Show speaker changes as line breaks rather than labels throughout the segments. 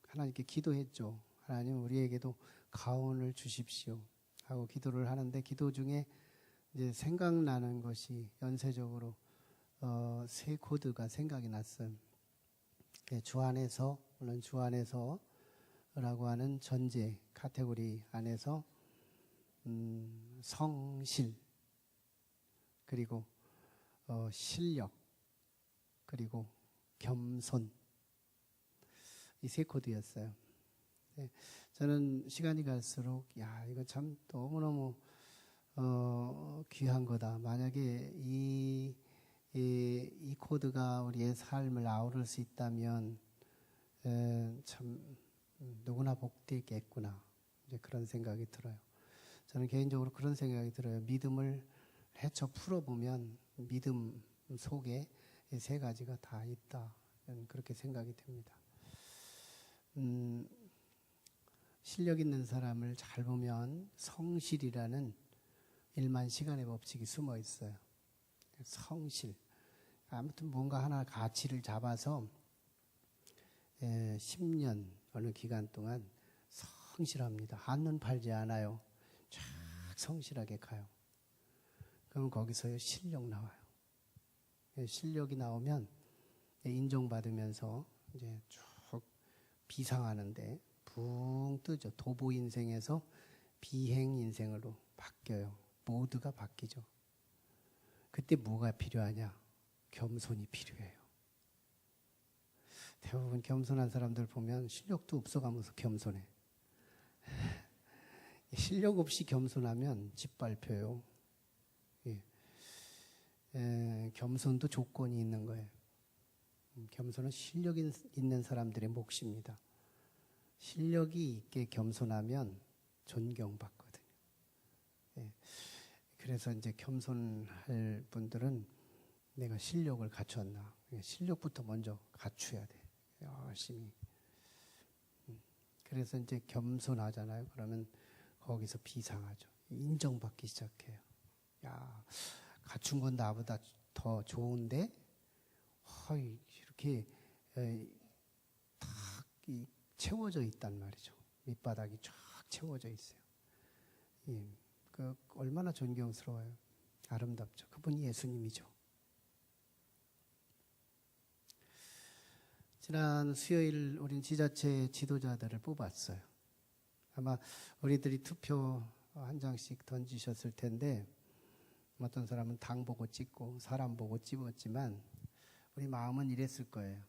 하나님께 기도했죠. 하나님 우리에게도 가온을 주십시오 하고 기도를 하는데, 기도 중에 이제 생각나는 것이 연쇄적으로 세 코드가 생각이 났어요. 주 안에서, 물론 주 안에서라고 하는 전제 카테고리 안에서 성실, 그리고 실력, 그리고 겸손, 이 세 코드였어요. 저는 시간이 갈수록 이거 참 너무너무 귀한 거다. 만약에 이 코드가 우리의 삶을 아우를 수 있다면 참 누구나 복되겠구나, 이제 그런 생각이 들어요. 저는 개인적으로 그런 생각이 들어요. 믿음을 헤쳐 풀어보면 믿음 속에 이 세 가지가 다 있다, 그렇게 생각이 됩니다. 실력 있는 사람을 잘 보면 성실이라는 1만 시간의 법칙이 숨어 있어요. 성실. 아무튼 뭔가 하나 가치를 잡아서 10년 어느 기간 동안 성실합니다. 한눈 팔지 않아요. 쫙 성실하게 가요. 그럼 거기서 실력 나와요. 실력이 나오면 인정받으면서 이제 쭉 비상하는데 붕 뜨죠. 도보 인생에서 비행 인생으로 바뀌어요. 모두가 바뀌죠. 그때 뭐가 필요하냐? 겸손이 필요해요. 대부분 겸손한 사람들 보면 실력도 없어가면서 겸손해. 실력 없이 겸손하면 짓밟혀요. 겸손도 조건이 있는 거예요. 겸손은 실력 있는 사람들의 몫입니다. 실력이 있게 겸손하면 존경받거든요. 그래서 이제 겸손할 분들은 내가 실력을 갖췄나, 실력부터 먼저 갖춰야 돼. 열심히. 그래서 이제 겸손하잖아요. 그러면 거기서 비상하죠. 인정받기 시작해요. 야, 갖춘 건 나보다 더 좋은데 이렇게 딱 채워져 있단 말이죠. 밑바닥이 쫙 채워져 있어요. 얼마나 존경스러워요. 아름답죠. 그분이 예수님이죠. 지난 수요일 우린 지자체 지도자들을 뽑았어요. 아마 우리들이 투표 한 장씩 던지셨을 텐데, 어떤 사람은 당 보고 찍고 사람 보고 찍었지만 우리 마음은 이랬을 거예요.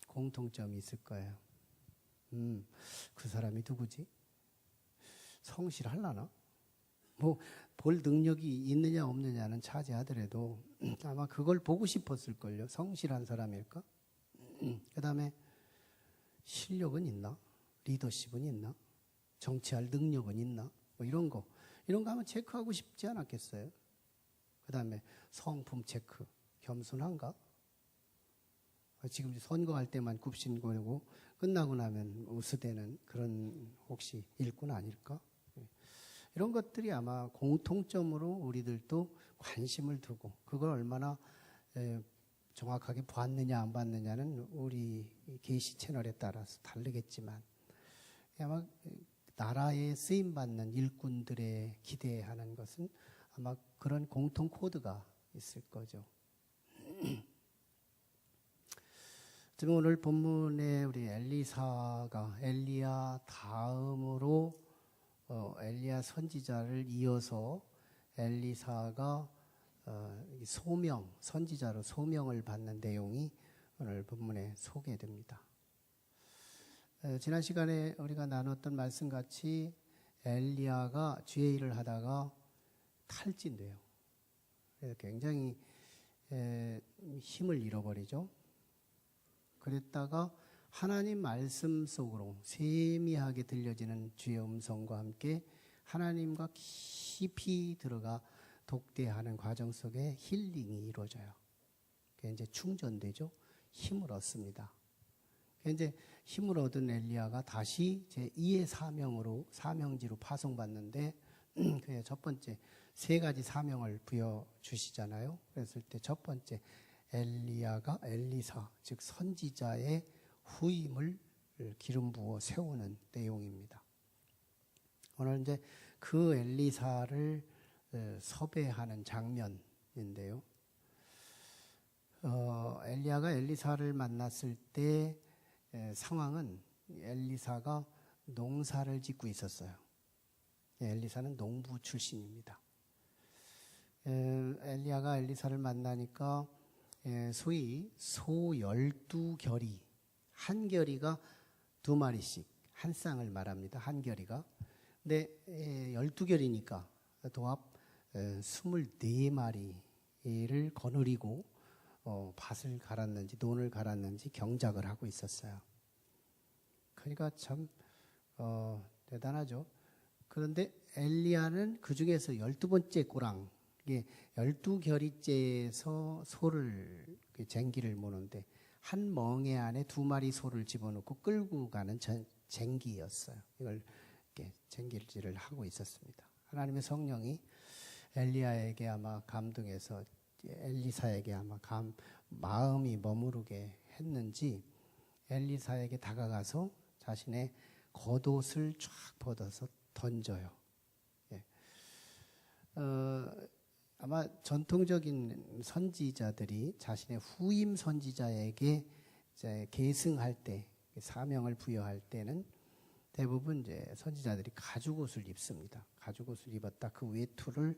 공통점이 있을 거예요. 그 사람이 누구지? 성실하려나? 볼 능력이 있느냐 없느냐는 차지하더라도 아마 그걸 보고 싶었을걸요. 성실한 사람일까? 그 다음에 실력은 있나? 리더십은 있나? 정치할 능력은 있나? 이런 거 한번 체크하고 싶지 않았겠어요? 그 다음에 성품 체크, 겸손한가? 지금 선거할 때만 굽신거리고 끝나고 나면 우스대는 그런 혹시 일꾼 아닐까? 이런 것들이 아마 공통점으로 우리들도 관심을 두고, 그걸 얼마나 정확하게 봤느냐 안 봤느냐는 우리 게시 채널에 따라서 다르겠지만, 아마 나라에 쓰임받는 일꾼들의 기대하는 것은 아마 그런 공통 코드가 있을 거죠. 지금 오늘 본문에 우리 엘리사가 엘리야 다음으로 엘리야 선지자를 이어서 엘리사가 선지자로 소명을 받는 내용이 오늘 본문에 소개됩니다. 지난 시간에 우리가 나눴던 말씀같이 엘리야가 주의 일을 하다가 탈진돼요. 그래서 굉장히 힘을 잃어버리죠. 그랬다가 하나님 말씀 속으로 세미하게 들려지는 주의 음성과 함께 하나님과 깊이 들어가 독대하는 과정 속에 힐링이 이루어져요. 그게 이제 충전되죠. 힘을 얻습니다. 이제 힘을 얻은 엘리야가 다시 제2의 사명지로 파송받는데, 그게 첫 번째 세 가지 사명을 부여주시잖아요. 그랬을 때 첫 번째 엘리야가 엘리사, 즉 선지자의 후임을 기름 부어 세우는 내용입니다. 오늘 이제 그 엘리사를 섭외하는 장면인데요. 엘리야가 엘리사를 만났을 때 상황은 엘리사가 농사를 짓고 있었어요. 엘리사는 농부 출신입니다. 엘리야가 엘리사를 만나니까 소위 소 12결이, 한 결이가 2마리씩 한 쌍을 말합니다. 한 결이가. 근데 12결이니까 도합 24마리를 거느리고 밭을 갈았는지 논을 갈았는지 경작을 하고 있었어요. 그러니까 참 대단하죠. 그런데 엘리야는 그 중에서 12번째 꼬랑, 12결이째에서 소를 쟁기를 모는데 한 멍에 안에 2마리 소를 집어넣고 끌고 가는 쟁기였어요. 이걸 이렇게 쟁기질을 하고 있었습니다. 하나님의 성령이 엘리야에게 아마 감동해서 엘리사에게 아마 마음이 머무르게 했는지 엘리사에게 다가가서 자신의 겉옷을 쫙 벗어서 던져요. 아마 전통적인 선지자들이 자신의 후임 선지자에게 이제 계승할 때, 사명을 부여할 때는 대부분 이제 선지자들이 가죽옷을 입습니다. 가죽옷을 입었다 그 외투를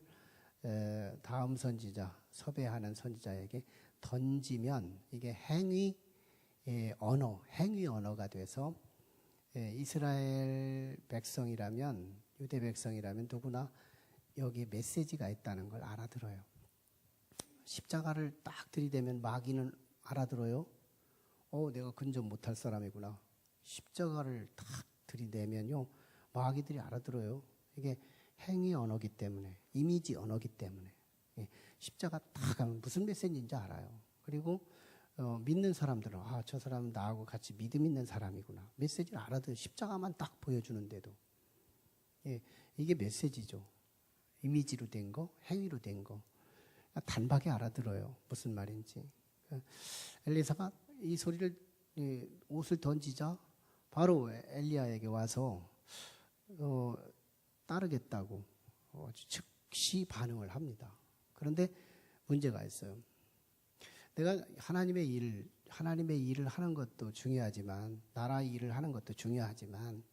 다음 선지자, 섭외하는 선지자에게 던지면 이게 행위 언어가 돼서 이스라엘 백성이라면, 유대 백성이라면 누구나 여기에 메시지가 있다는 걸 알아들어요. 십자가를 딱 들이대면 마귀는 알아들어요. 내가 근접 못할 사람이구나. 십자가를 딱 들이대면요, 마귀들이 알아들어요. 이게 행위 언어기 때문에, 이미지 언어기 때문에. 십자가 딱 하면 무슨 메시지인지 알아요. 그리고 믿는 사람들은 저 사람은 나하고 같이 믿음 있는 사람이구나. 메시지를 알아들어요. 십자가만 딱 보여주는데도. 이게 메시지죠. 이미지로 된 거, 행위로 된 거. 단박에 알아들어요. 무슨 말인지. 엘리사가 이 소리를, 옷을 던지자 바로 엘리야에게 와서 따르겠다고 즉시 반응을 합니다. 그런데 문제가 있어요. 내가 하나님의 일을 하는 것도 중요하지만, 나라의 일을 하는 것도 중요하지만,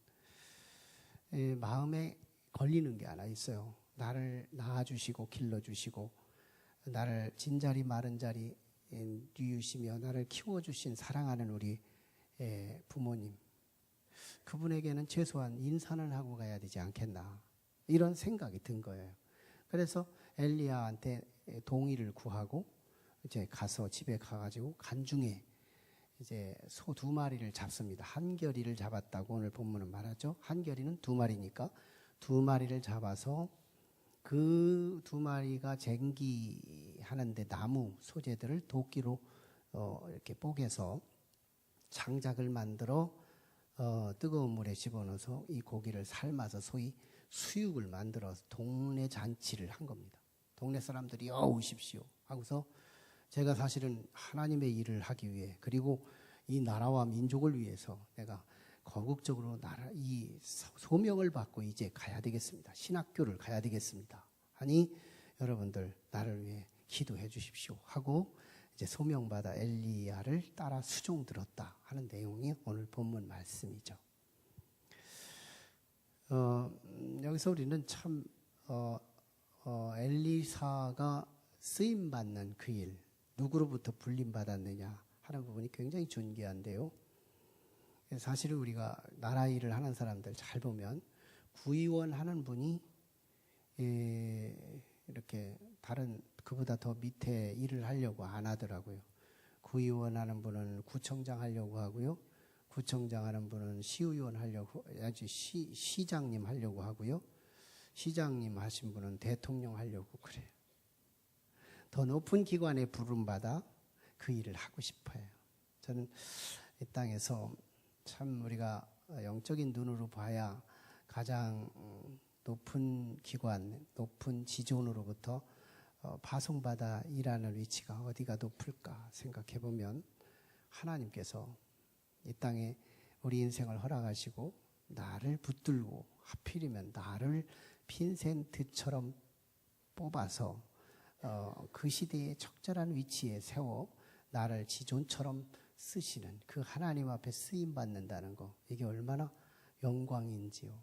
마음에 걸리는 게 하나 있어요. 나를 낳아주시고 길러주시고 나를 진자리 마른 자리 뉘우시며 나를 키워주신 사랑하는 우리 부모님, 그분에게는 최소한 인사는 하고 가야 되지 않겠나, 이런 생각이 든 거예요. 그래서 엘리야한테 동의를 구하고 이제 가서 집에 가가지고 간중에 이제 소 2마리를 잡습니다. 한 결이를 잡았다고 오늘 본문은 말하죠. 한 결이는 2마리니까 2마리를 잡아서 그 2마리가 쟁기하는데 나무 소재들을 도끼로 이렇게 뽀개서 장작을 만들어 뜨거운 물에 집어넣어서 이 고기를 삶아서 소위 수육을 만들어서 동네 잔치를 한 겁니다. 동네 사람들이 오십시오 하고서, 제가 사실은 하나님의 일을 하기 위해, 그리고 이 나라와 민족을 위해서 내가 거국적으로 이 소명을 받고 이제 가야 되겠습니다. 신학교를 가야 되겠습니다. 하니 여러분들 나를 위해 기도해 주십시오 하고 이제 소명받아 엘리야를 따라 수종 들었다 하는 내용이 오늘 본문 말씀이죠. 여기서 우리는 참 엘리사가 쓰임받는 그 일, 누구로부터 불림받았느냐 하는 부분이 굉장히 존귀한데요. 사실 우리가 나라 일을 하는 사람들 잘 보면 구의원 하는 분이 이렇게 다른 그보다 더 밑에 일을 하려고 안 하더라고요. 구의원 하는 분은 구청장 하려고 하고요. 구청장 하는 분은 시의원 하려고, 시장님 하려고 하고요. 시장님 하신 분은 대통령 하려고 그래요. 더 높은 기관에 부름받아 그 일을 하고 싶어요. 저는 이 땅에서 참 우리가 영적인 눈으로 봐야 가장 높은 기관, 높은 지존으로부터 파송받아 일하는 위치가 어디가 높을까 생각해 보면 하나님께서 이 땅에 우리 인생을 허락하시고 나를 붙들고 하필이면 나를 빈센트처럼 뽑아서 그 시대에 적절한 위치에 세워 나를 지존처럼 쓰시는 그 하나님 앞에 쓰임 받는다는 거, 이게 얼마나 영광인지요.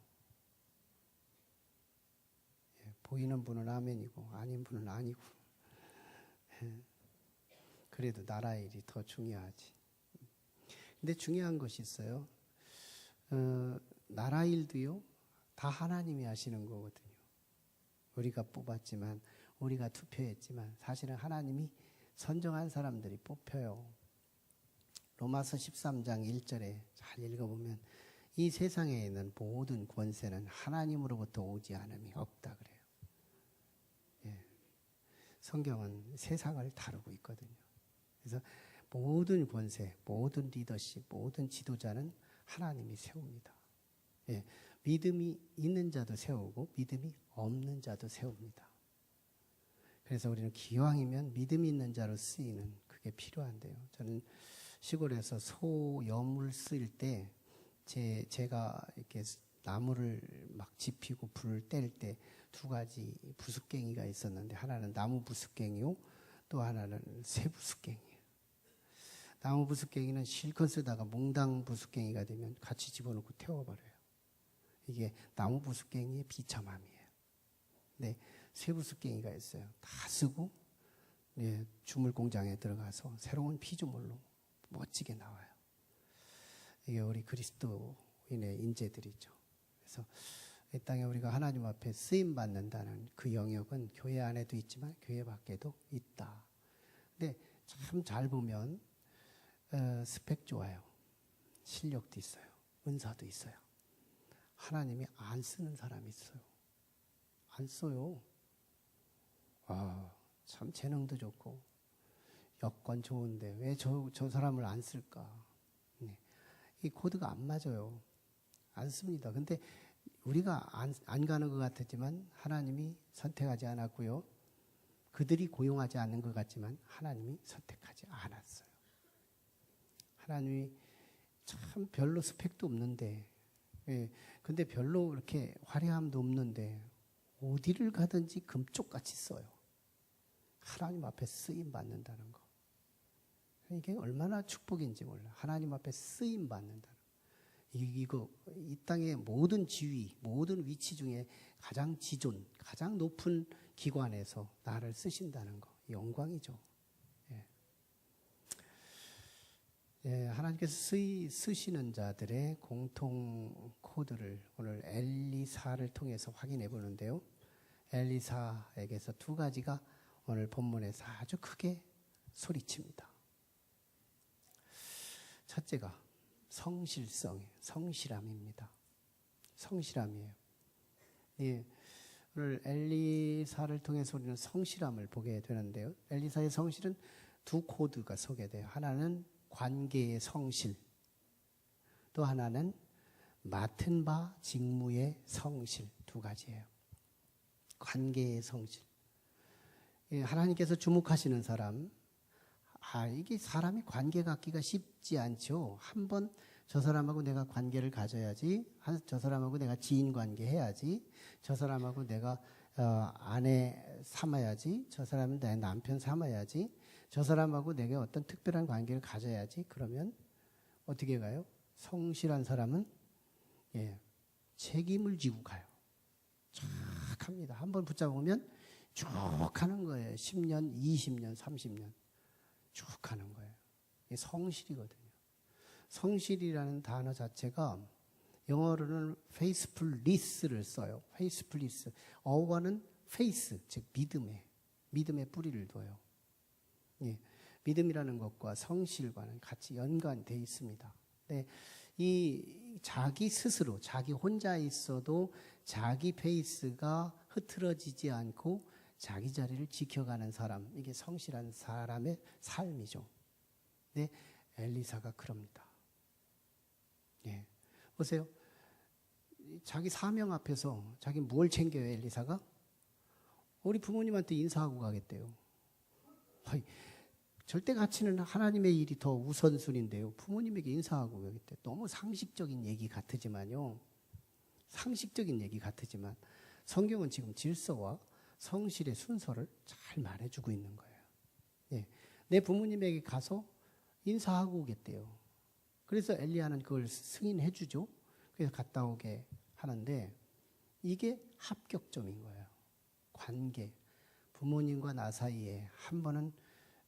보이는 분은 아멘이고 아닌 분은 아니고. 그래도 나라의 일이 더 중요하지. 근데 중요한 것이 있어요. 나라 일도요, 다 하나님이 하시는 거거든요. 우리가 뽑았지만, 우리가 투표했지만 사실은 하나님이 선정한 사람들이 뽑혀요. 로마서 13장 1절에 잘 읽어보면 이 세상에 있는 모든 권세는 하나님으로부터 오지 않음이 없다 그래요. 예. 성경은 세상을 다루고 있거든요. 그래서 모든 권세, 모든 리더십, 모든 지도자는 하나님이 세웁니다. 예. 믿음이 있는 자도 세우고 믿음이 없는 자도 세웁니다. 그래서 우리는 기왕이면 믿음이 있는 자로 쓰이는 그게 필요한데요. 저는 시골에서 소염을 쓸 때 제가 이렇게 나무를 막 지피고 불을 뗄 때 두 가지 부숫갱이가 있었는데, 하나는 나무 부숫갱이요, 또 하나는 새 부숫갱이에요. 나무 부숫갱이는 실컷 쓰다가 몽당 부숫갱이가 되면 같이 집어넣고 태워버려요. 이게 나무 부숫갱이의 비참함이에요. 네, 새 부숫갱이가 있어요. 다 쓰고 주물 공장에 들어가서 새로운 피조물로 멋지게 나와요. 이게 우리 그리스도인의 인재들이죠. 그래서 이 땅에 우리가 하나님 앞에 쓰임 받는다는 그 영역은 교회 안에도 있지만 교회 밖에도 있다. 근데 참 잘 보면 스펙 좋아요. 실력도 있어요. 은사도 있어요. 하나님이 안 쓰는 사람이 있어요. 안 써요. 참 재능도 좋고 여건 좋은데 왜 저 사람을 안 쓸까? 네. 이 코드가 안 맞아요. 안 씁니다. 근데 우리가 안 가는 것 같았지만 하나님이 선택하지 않았고요. 그들이 고용하지 않는 것 같지만 하나님이 선택하지 않았어요. 하나님이 참 별로 스펙도 없는데, 근데 별로 그렇게 화려함도 없는데 어디를 가든지 금쪽같이 써요. 하나님 앞에 쓰임 받는다는 거. 이게 얼마나 축복인지 몰라. 하나님 앞에 쓰임 받는다는 거. 이 땅의 모든 지위, 모든 위치 중에 가장 지존, 가장 높은 기관에서 나를 쓰신다는 거. 영광이죠. 하나님께서 쓰시는 자들의 공통 코드를 오늘 엘리사를 통해서 확인해 보는데요. 엘리사에게서 두 가지가 오늘 본문에서 아주 크게 소리칩니다. 첫째가 성실함입니다. 성실함이에요. 오늘 엘리사를 통해서 우리는 성실함을 보게 되는데요. 엘리사의 성실은 두 코드가 소개돼요. 하나는 관계의 성실, 또 하나는 맡은 바 직무의 성실, 두 가지예요. 관계의 성실. 하나님께서 주목하시는 사람, 이게 사람이 관계 갖기가 쉽지 않죠. 한번 저 사람하고 내가 관계를 가져야지, 저 사람하고 내가 지인 관계 해야지, 저 사람하고 내가 아내 삼아야지, 저 사람은 내 남편 삼아야지, 저 사람하고 내가 어떤 특별한 관계를 가져야지. 그러면 어떻게 가요? 성실한 사람은 책임을 지고 가요. 쫙 합니다. 한번 붙잡으면 쭉 하는 거예요. 10년, 20년, 30년 쭉 하는 거예요. 이게 성실이거든요. 성실이라는 단어 자체가 영어로는 faithfulness를 써요. faithfulness. 어원은 faith, 즉 믿음의 뿌리를 둬요. 믿음이라는 것과 성실과는 같이 연관되어 있습니다. 이 자기 스스로, 자기 혼자 있어도 자기 페이스가 흐트러지지 않고 자기 자리를 지켜가는 사람, 이게 성실한 사람의 삶이죠. 네, 엘리사가 그럽니다. 보세요. 자기 사명 앞에서 자기 뭘 챙겨요, 엘리사가? 우리 부모님한테 인사하고 가겠대요. 절대 가치는 하나님의 일이 더 우선순위인데요. 부모님에게 인사하고 여기 때 너무 상식적인 얘기 같으지만요. 상식적인 얘기 같으지만 성경은 지금 질서와 성실의 순서를 잘 말해주고 있는 거예요. 예. 내 부모님에게 가서 인사하고 오겠대요. 그래서 엘리야는 그걸 승인해 주죠. 그래서 갔다 오게 하는데 이게 합격점인 거예요. 관계. 부모님과 나 사이에 한 번은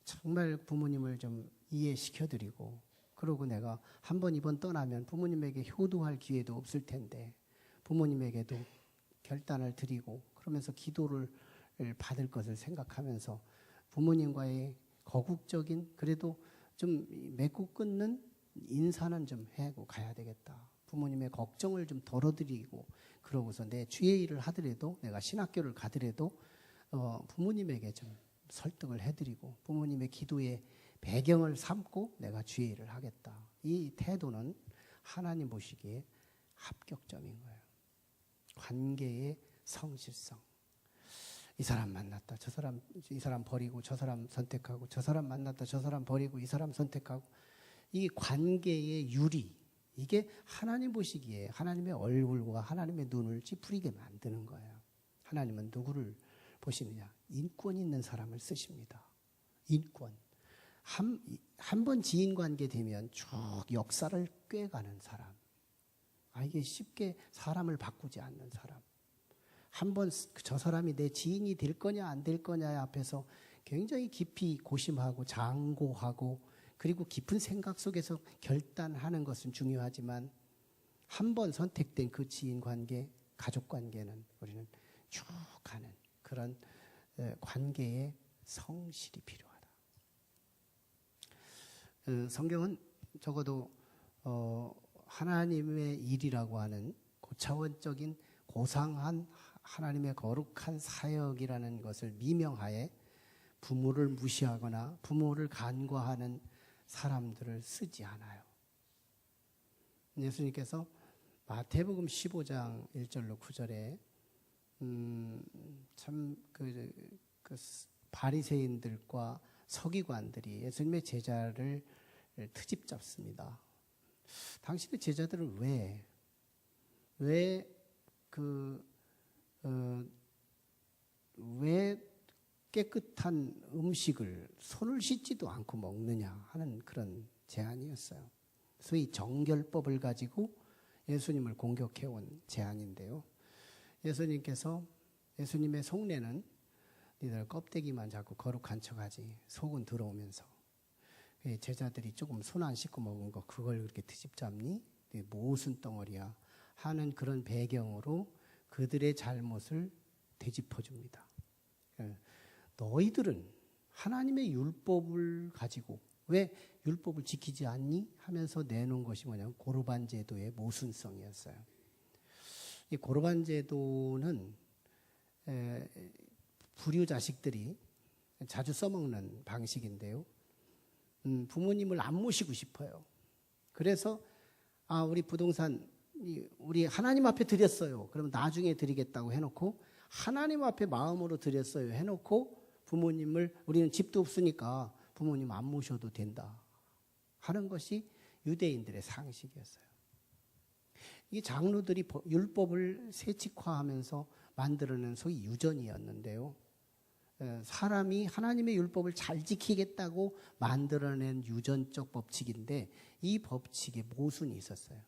정말 부모님을 좀 이해시켜드리고 그러고 내가 한 번 이번 떠나면 부모님에게 효도할 기회도 없을 텐데 부모님에게도 결단을 드리고 그러면서 기도를 받을 것을 생각하면서 부모님과의 거국적인 그래도 좀 맺고 끊는 인사는 좀 하고 가야 되겠다. 부모님의 걱정을 좀 덜어드리고 그러고서 내 주의 일을 하더라도 내가 신학교를 가더라도 부모님에게 좀 설득을 해드리고 부모님의 기도의 배경을 삼고 내가 주의 일을 하겠다. 이 태도는 하나님 보시기에 합격점인 거예요. 관계의 성실성. 이 사람 만났다. 이 사람 버리고 저 사람 선택하고 저 사람 만났다. 저 사람 버리고 이 사람 선택하고 이 관계의 유리. 이게 하나님 보시기에 하나님의 얼굴과 하나님의 눈을 찌푸리게 만드는 거예요. 하나님은 누구를 보시느냐? 인권 있는 사람을 쓰십니다. 인권. 한 번 지인 관계 되면 쭉 역사를 꿰가는 사람. 이게 쉽게 사람을 바꾸지 않는 사람. 한 번 저 사람이 내 지인이 될 거냐 안 될 거냐 앞에서 굉장히 깊이 고심하고 장고하고 그리고 깊은 생각 속에서 결단하는 것은 중요하지만 한 번 선택된 그 지인 관계, 가족 관계는 우리는 쭉 가는 그런 관계의 성실이 필요하다. 성경은 적어도 하나님의 일이라고 하는 고차원적인 고상한 하나님의 거룩한 사역이라는 것을 미명하에 부모를 무시하거나 부모를 간과하는 사람들을 쓰지 않아요. 예수님께서 마태복음 15장 1절로 9절에 바리새인들과 서기관들이 예수님의 제자를 트집 잡습니다. 당신의 제자들은 왜 깨끗한 음식을 손을 씻지도 않고 먹느냐 하는 그런 제안이었어요. 소위 정결법을 가지고 예수님을 공격해온 제안인데요. 예수님의 속내는 니들 껍데기만 자꾸 거룩한 척하지 속은 더러우면서 제자들이 조금 손 안 씻고 먹은 거 그걸 그렇게 트집 잡니? 무슨 덩어리야 하는 그런 배경으로 그들의 잘못을 되짚어줍니다. 너희들은 하나님의 율법을 가지고 왜 율법을 지키지 않니? 하면서 내놓은 것이 뭐냐면 고르반 제도의 모순성이었어요. 이 고르반 제도는 불효 자식들이 자주 써먹는 방식인데요. 부모님을 안 모시고 싶어요. 그래서 우리 부동산 우리 하나님 앞에 드렸어요. 그러면 나중에 드리겠다고 해놓고 하나님 앞에 마음으로 드렸어요 해놓고 부모님을 우리는 집도 없으니까 부모님 안 모셔도 된다 하는 것이 유대인들의 상식이었어요. 이 장로들이 율법을 세칙화하면서 만들어낸 소위 유전이었는데요. 사람이 하나님의 율법을 잘 지키겠다고 만들어낸 유전적 법칙인데 이 법칙에 모순이 있었어요.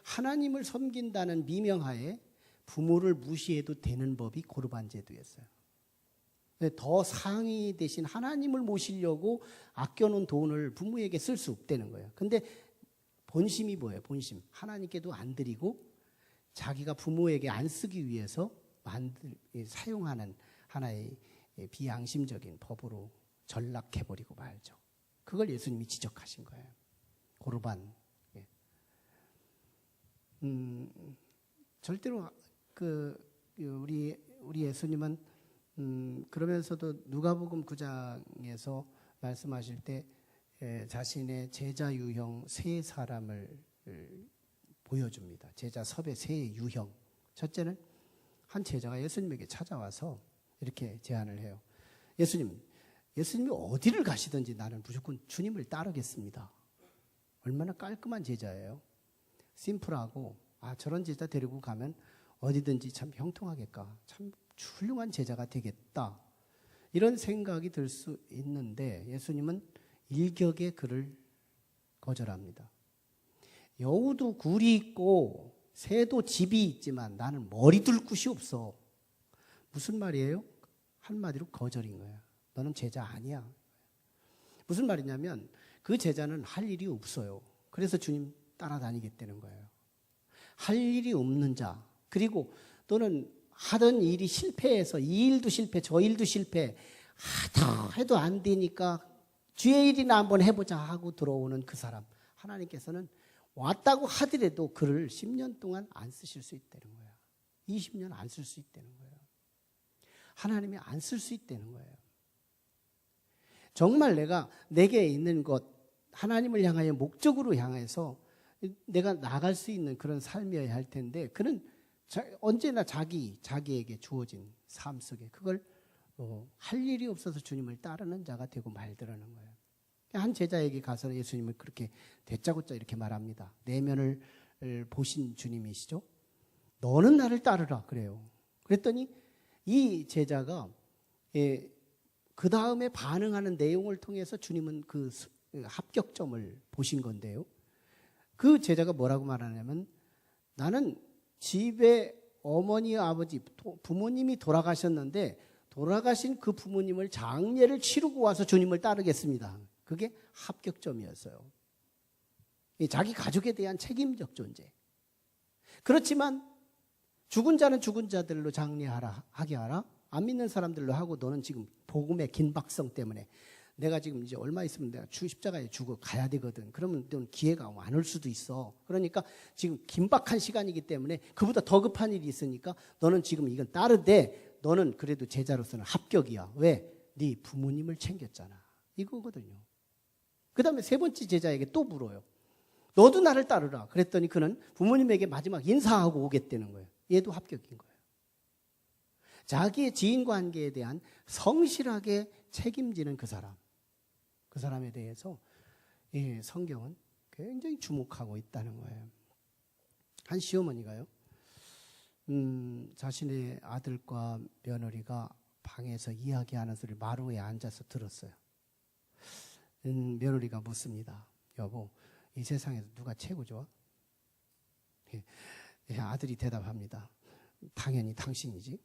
하나님을 섬긴다는 미명하에 부모를 무시해도 되는 법이 고르반 제도였어요. 더 상위 대신 하나님을 모시려고 아껴놓은 돈을 부모에게 쓸 수 없다는 거예요. 근데 본심이 뭐예요? 본심. 하나님께도 안 드리고 자기가 부모에게 안 쓰기 위해서 사용하는 하나의 비양심적인 법으로 전락해버리고 말죠. 그걸 예수님이 지적하신 거예요. 고르반. 절대로 우리 예수님은 그러면서도 누가복음 9장에서 말씀하실 때 자신의 제자 유형 세 사람을 보여줍니다. 제자 섭의 세 유형. 첫째는 한 제자가 예수님에게 찾아와서 이렇게 제안을 해요. 예수님, 예수님이 어디를 가시든지 나는 무조건 주님을 따르겠습니다. 얼마나 깔끔한 제자예요. 심플하고 저런 제자 데리고 가면 어디든지 참 형통하겠다. 참 훌륭한 제자가 되겠다. 이런 생각이 들 수 있는데 예수님은 일격에 그를 거절합니다. 여우도 굴이 있고 새도 집이 있지만 나는 머리 둘 곳이 없어. 무슨 말이에요? 한마디로 거절인 거야. 너는 제자 아니야. 무슨 말이냐면 그 제자는 할 일이 없어요. 그래서 주님 따라다니겠다는 거예요. 할 일이 없는 자, 그리고 또는 하던 일이 실패해서 이 일도 실패, 저 일도 실패, 하다 해도 안 되니까 주의 일이나 한번 해보자 하고 들어오는 그 사람, 하나님께서는 왔다고 하더라도 그를 10년 동안 안 쓰실 수 있다는 거야. 20년 안 쓸 수 있다는 거예요. 하나님이 안 쓸 수 있다는 거예요. 정말 내게 있는 것, 하나님을 향하여 목적으로 향해서 내가 나갈 수 있는 그런 삶이어야 할 텐데 그는 언제나 자기에게 주어진 삶 속에 그걸 할 일이 없어서 주님을 따르는 자가 되고 말더라는 거예요. 한 제자에게 가서 예수님을 그렇게 대짜고짜 이렇게 말합니다. 내면을 보신 주님이시죠. 너는 나를 따르라 그래요. 그랬더니 이 제자가 그 다음에 반응하는 내용을 통해서 주님은 그 합격점을 보신 건데요. 그 제자가 뭐라고 말하냐면 나는 집에 어머니, 아버지, 부모님이 돌아가셨는데 돌아가신 그 부모님을 장례를 치르고 와서 주님을 따르겠습니다. 그게 합격점이었어요. 자기 가족에 대한 책임적 존재. 그렇지만 죽은 자는 죽은 자들로 하게 하라. 안 믿는 사람들로 하고 너는 지금 복음의 긴박성 때문에 내가 지금 이제 얼마 있으면 내가 십자가에 죽어 가야 되거든. 그러면 넌 기회가 안 올 수도 있어. 그러니까 지금 긴박한 시간이기 때문에 그보다 더 급한 일이 있으니까 너는 지금 이건 따르되 너는 그래도 제자로서는 합격이야. 왜? 네 부모님을 챙겼잖아. 이거거든요. 그 다음에 세 번째 제자에게 또 물어요. 너도 나를 따르라. 그랬더니 그는 부모님에게 마지막 인사하고 오겠다는 거예요. 얘도 합격인 거예요. 자기의 지인관계에 대한 성실하게 책임지는 그 사람. 그 사람에 대해서 성경은 굉장히 주목하고 있다는 거예요. 한 시어머니가요. 자신의 아들과 며느리가 방에서 이야기하는 소리를 마루에 앉아서 들었어요. 며느리가 묻습니다. 여보, 이 세상에서 누가 최고 좋아? 아들이 대답합니다. 당연히 당신이지.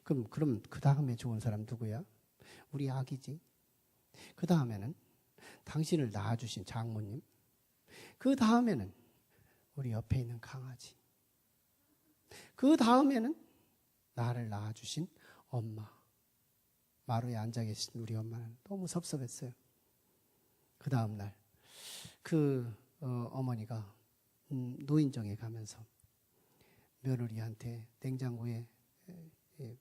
그럼 그 다음에 좋은 사람 누구야? 우리 아기지. 그 다음에는 당신을 낳아주신 장모님. 그 다음에는 우리 옆에 있는 강아지. 그 다음에는 나를 낳아주신 엄마. 마루에 앉아 계신 우리 엄마는 너무 섭섭했어요. 그 다음 날 어머니가 노인정에 가면서 며느리한테 냉장고에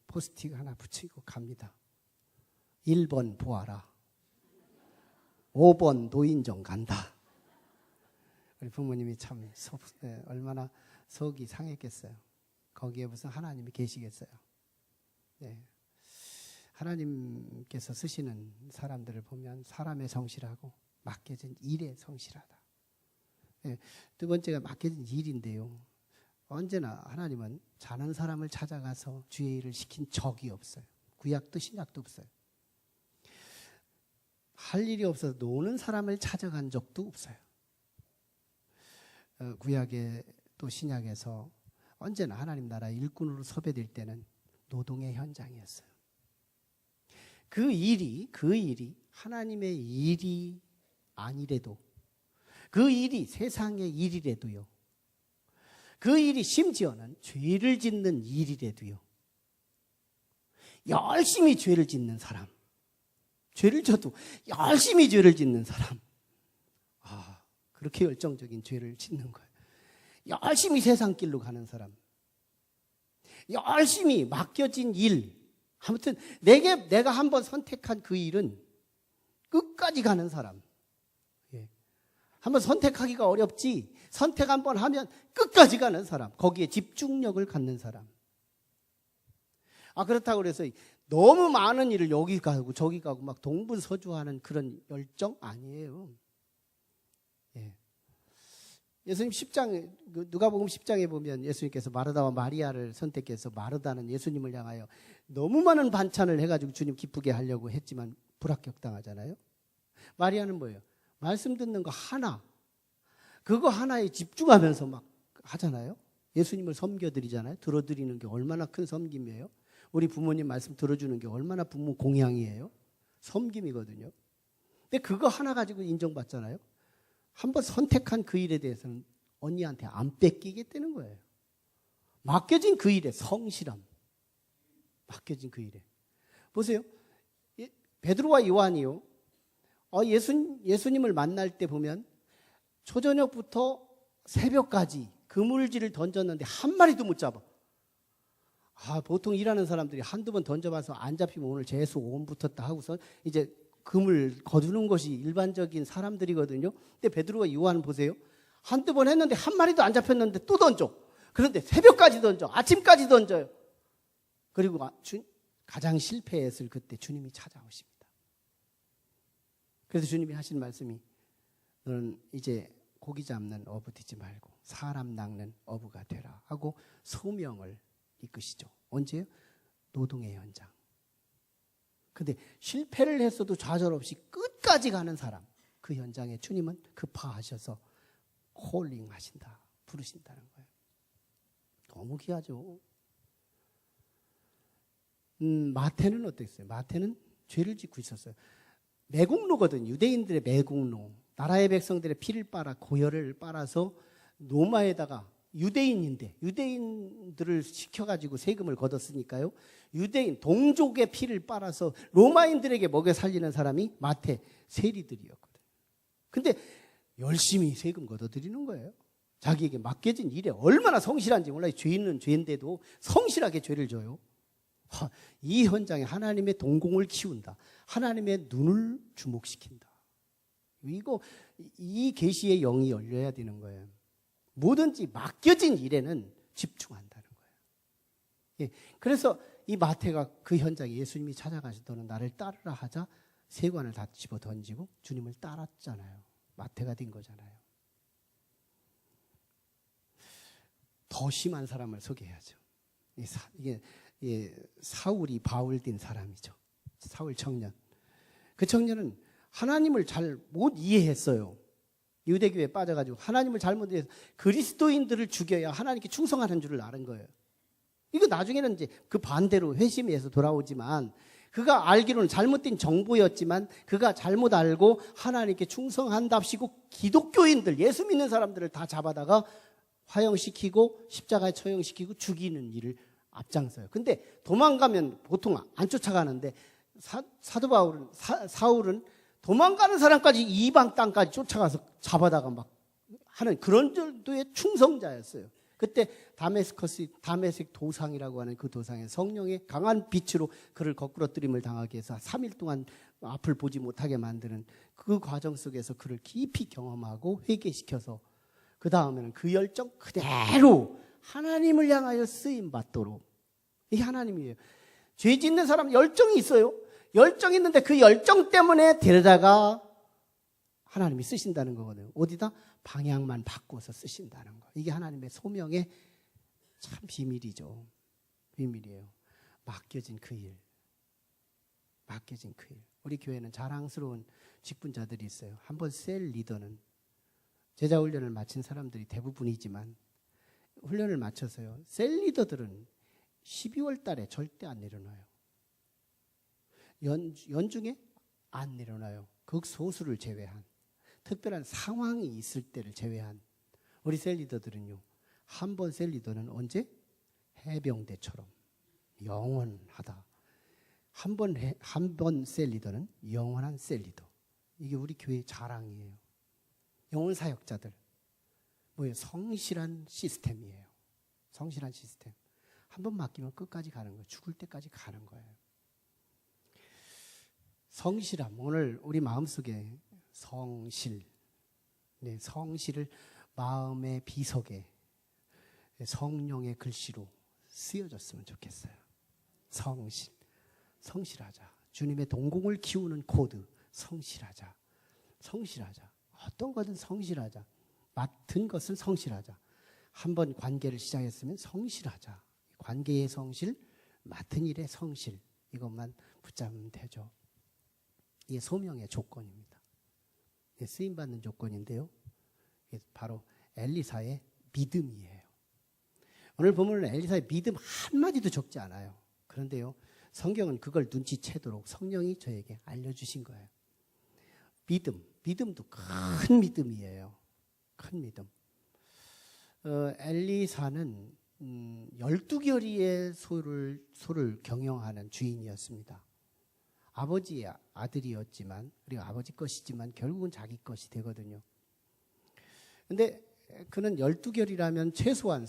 포스트잇 하나 붙이고 갑니다. 1번 보아라. 5번 노인정 간다. 우리 부모님이 참 얼마나 속이 상했겠어요. 거기에 무슨 하나님이 계시겠어요. 네. 하나님께서 쓰시는 사람들을 보면 사람의 성실하고 맡겨진 일에 성실하다. 네. 두 번째가 맡겨진 일인데요. 언제나 하나님은 자는 사람을 찾아가서 주의 일을 시킨 적이 없어요. 구약도 신약도 없어요. 할 일이 없어서 노는 사람을 찾아간 적도 없어요. 구약에 또 신약에서 언제나 하나님 나라 일꾼으로 섭외될 때는 노동의 현장이었어요. 그 일이 하나님의 일이 아니래도, 그 일이 세상의 일이래도요, 그 일이 심지어는 죄를 짓는 일이래도요, 열심히 죄를 짓는 사람, 죄를 져도 열심히 죄를 짓는 사람, 그렇게 열정적인 죄를 짓는 거예요. 열심히 세상 길로 가는 사람, 열심히 맡겨진 일, 아무튼 내가 한번 선택한 그 일은 끝까지 가는 사람. 한번 선택하기가 어렵지, 선택 한번 하면 끝까지 가는 사람, 거기에 집중력을 갖는 사람. 그렇다고 그래서 너무 많은 일을 여기 가고 저기 가고 막 동분서주하는 그런 열정 아니에요. 예. 예수님 10장, 누가복음 10장에 보면 예수님께서 마르다와 마리아를 선택해서 마르다는 예수님을 향하여 너무 많은 반찬을 해가지고 주님 기쁘게 하려고 했지만 불합격당하잖아요. 마리아는 뭐예요? 말씀 듣는 거 하나, 그거 하나에 집중하면서 막 하잖아요. 예수님을 섬겨드리잖아요. 들어드리는 게 얼마나 큰 섬김이에요. 우리 부모님 말씀 들어주는 게 얼마나 부모 공양이에요. 섬김이거든요. 근데 그거 하나 가지고 인정받잖아요. 한번 선택한 그 일에 대해서는 언니한테 안 뺏기겠다는 거예요. 맡겨진 그 일에 성실함. 맡겨진 그 일에. 보세요. 베드로와 요한이요. 예수님을 만날 때 보면 초저녁부터 새벽까지 그물질을 던졌는데 한 마리도 못 잡아. 보통 일하는 사람들이 한두 번 던져봐서 안 잡히면 오늘 재수 5원 붙었다 하고서 이제 금을 거두는 것이 일반적인 사람들이거든요. 근데 베드로와 요한은 보세요. 한두 번 했는데 한 마리도 안 잡혔는데 또 던져. 그런데 새벽까지 던져. 아침까지 던져요. 그리고 가장 실패했을 그때 주님이 찾아오십니다. 그래서 주님이 하신 말씀이 너는 이제 고기 잡는 어부 되지 말고 사람 낚는 어부가 되라 하고 소명을 이끄시죠. 언제요? 노동의 현장. 근데 실패를 했어도 좌절 없이 끝까지 가는 사람, 그 현장에 주님은 급파하셔서 콜링 하신다, 부르신다는 거예요. 너무 귀하죠. 마태는 어땠어요? 마태는 죄를 짓고 있었어요. 매국노거든. 유대인들의 매국노. 나라의 백성들의 피를 빨아 고열을 빨아서 로마에다가 유대인인데 유대인들을 시켜가지고 세금을 걷었으니까요. 유대인 동족의 피를 빨아서 로마인들에게 먹여 살리는 사람이 마태 세리들이었거든요. 근데 열심히 세금 걷어들이는 거예요. 자기에게 맡겨진 일에 얼마나 성실한지 몰라요. 죄인은 죄인데도 성실하게 죄를 져요. 이 현장에 하나님의 동공을 키운다. 하나님의 눈을 주목시킨다. 이 계시의 영이 열려야 되는 거예요. 뭐든지 맡겨진 일에는 집중한다는 거예요. 예, 그래서 이 마태가 그 현장에 예수님이 찾아가서 너는 나를 따르라 하자 세관을 다 집어 던지고 주님을 따랐잖아요. 마태가 된 거잖아요. 더 심한 사람을 소개해야죠. 이게 사울이 바울 된 사람이죠. 사울 청년. 그 청년은 하나님을 잘 못 이해했어요. 유대교에 빠져가지고 하나님을 잘못 이해해서 그리스도인들을 죽여야 하나님께 충성하는 줄을 아는 거예요. 이거 나중에는 이제 그 반대로 회심해서 돌아오지만 그가 알기로는 잘못된 정보였지만 그가 잘못 알고 하나님께 충성한답시고 기독교인들, 예수 믿는 사람들을 다 잡아다가 화형시키고 십자가에 처형시키고 죽이는 일을 앞장서요. 근데 도망가면 보통 안 쫓아가는데 사도 바울은 사울은 도망가는 사람까지 이방 땅까지 쫓아가서 잡아다가 막 하는 그런 정도의 충성자였어요. 그때 다메섹 도상이라고 하는 그 도상에 성령의 강한 빛으로 그를 거꾸러뜨림을 당하게 해서 3일 동안 앞을 보지 못하게 만드는 그 과정 속에서 그를 깊이 경험하고 회개시켜서 그 다음에는 그 열정 그대로 하나님을 향하여 쓰임받도록. 이게 하나님이에요. 죄 짓는 사람 열정이 있어요. 열정이 있는데 그 열정 때문에 데려다가 하나님이 쓰신다는 거거든요. 어디다? 방향만 바꿔서 쓰신다는 거. 이게 하나님의 소명의 참 비밀이죠. 비밀이에요. 맡겨진 그 일. 맡겨진 그 일. 우리 교회는 자랑스러운 직분자들이 있어요. 한번 셀 리더는 제자 훈련을 마친 사람들이 대부분이지만 훈련을 마쳐서요. 셀 리더들은 12월 달에 절대 안 내려놔요. 연중에 안 내려놔요. 극소수를 제외한. 특별한 상황이 있을 때를 제외한. 우리 셀 리더들은요. 한 번 셀 리더는 언제? 해병대처럼 영원하다. 한 번 셀 리더는 영원한 셀 리더. 이게 우리 교회의 자랑이에요. 영혼 사역자들. 뭐예요? 성실한 시스템이에요. 성실한 시스템. 한 번 맡기면 끝까지 가는 거예요. 죽을 때까지 가는 거예요. 성실함. 오늘 우리 마음속에 성실. 네, 성실을 마음의 비석에 성령의 글씨로 쓰여졌으면 좋겠어요. 성실. 성실하자. 주님의 동공을 키우는 코드, 성실하자. 성실하자. 어떤 거든 성실하자. 맡은 것은 성실하자. 한번 관계를 시작했으면 성실하자. 관계의 성실, 맡은 일의 성실, 이것만 붙잡으면 되죠. 이게 소명의 조건입니다. 이게 쓰임받는 조건인데요. 이게 바로 엘리사의 믿음이에요. 오늘 보면 엘리사의 믿음 한마디도 적지 않아요. 그런데요, 성경은 그걸 눈치채도록 성령이 저에게 알려주신 거예요. 믿음도 큰 믿음이에요. 큰 믿음. 엘리사는 12결의의 소를 경영하는 주인이었습니다. 아버지의 아들이었지만, 그리고 아버지 것이지만 결국은 자기 것이 되거든요. 근데 그는 12결이라면 최소한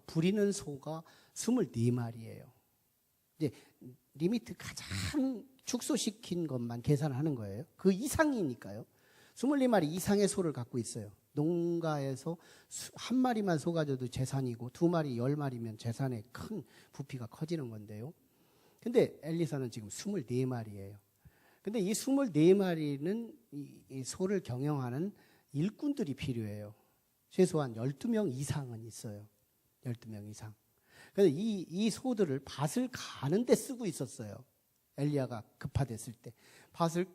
부리는 소가 24마리예요. 이제 리미트 가장 축소시킨 것만 계산하는 거예요. 그 이상이니까요. 24마리 이상의 소를 갖고 있어요. 농가에서 한 마리만 소 가져도 재산이고 2마리, 10마리면 재산의 큰 부피가 커지는 건데요. 근데 엘리사는 지금 24마리예요. 근데 이 24마리는 이 소를 경영하는 일꾼들이 필요해요. 최소한 12명 이상은 있어요. 12명 이상. 그래서 이 소들을 밭을 가는 데 쓰고 있었어요. 엘리야가 급파됐을 때. 밭을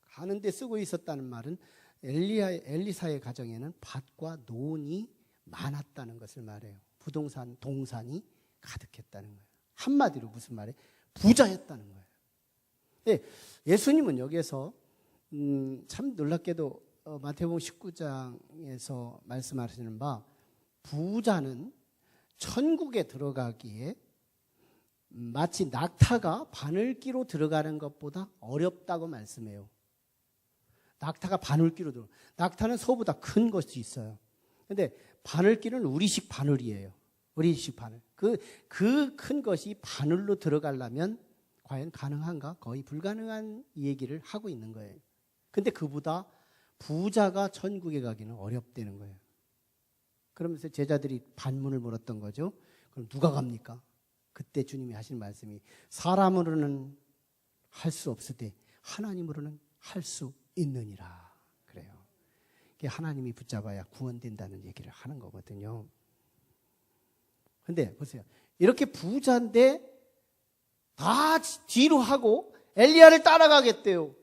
가는 데 쓰고 있었다는 말은 엘리사의 가정에는 밭과 논이 많았다는 것을 말해요. 부동산, 동산이 가득했다는 거예요. 한마디로 무슨 말이에요? 부자였다는 거예요. 네, 예수님은 여기에서 참 놀랍게도 마태복음 19장에서 말씀하시는 바 부자는 천국에 들어가기에 마치 낙타가 바늘기로 들어가는 것보다 어렵다고 말씀해요. 낙타가 바늘기로 들어. 낙타는 소보다 큰 것이 있어요. 근데 바늘기는 우리식 바늘이에요. 우리식 바늘. 그 큰 것이 바늘로 들어가려면 과연 가능한가? 거의 불가능한 얘기를 하고 있는 거예요. 근데 그보다 부자가 천국에 가기는 어렵다는 거예요. 그러면서 제자들이 반문을 물었던 거죠. 그럼 누가 갑니까? 그때 주님이 하신 말씀이 사람으로는 할 수 없으되 하나님으로는 할 수 있느니라. 그래요. 하나님이 붙잡아야 구원된다는 얘기를 하는 거거든요. 근데 보세요. 이렇게 부자인데 다 뒤로 하고 엘리야를 따라가겠대요.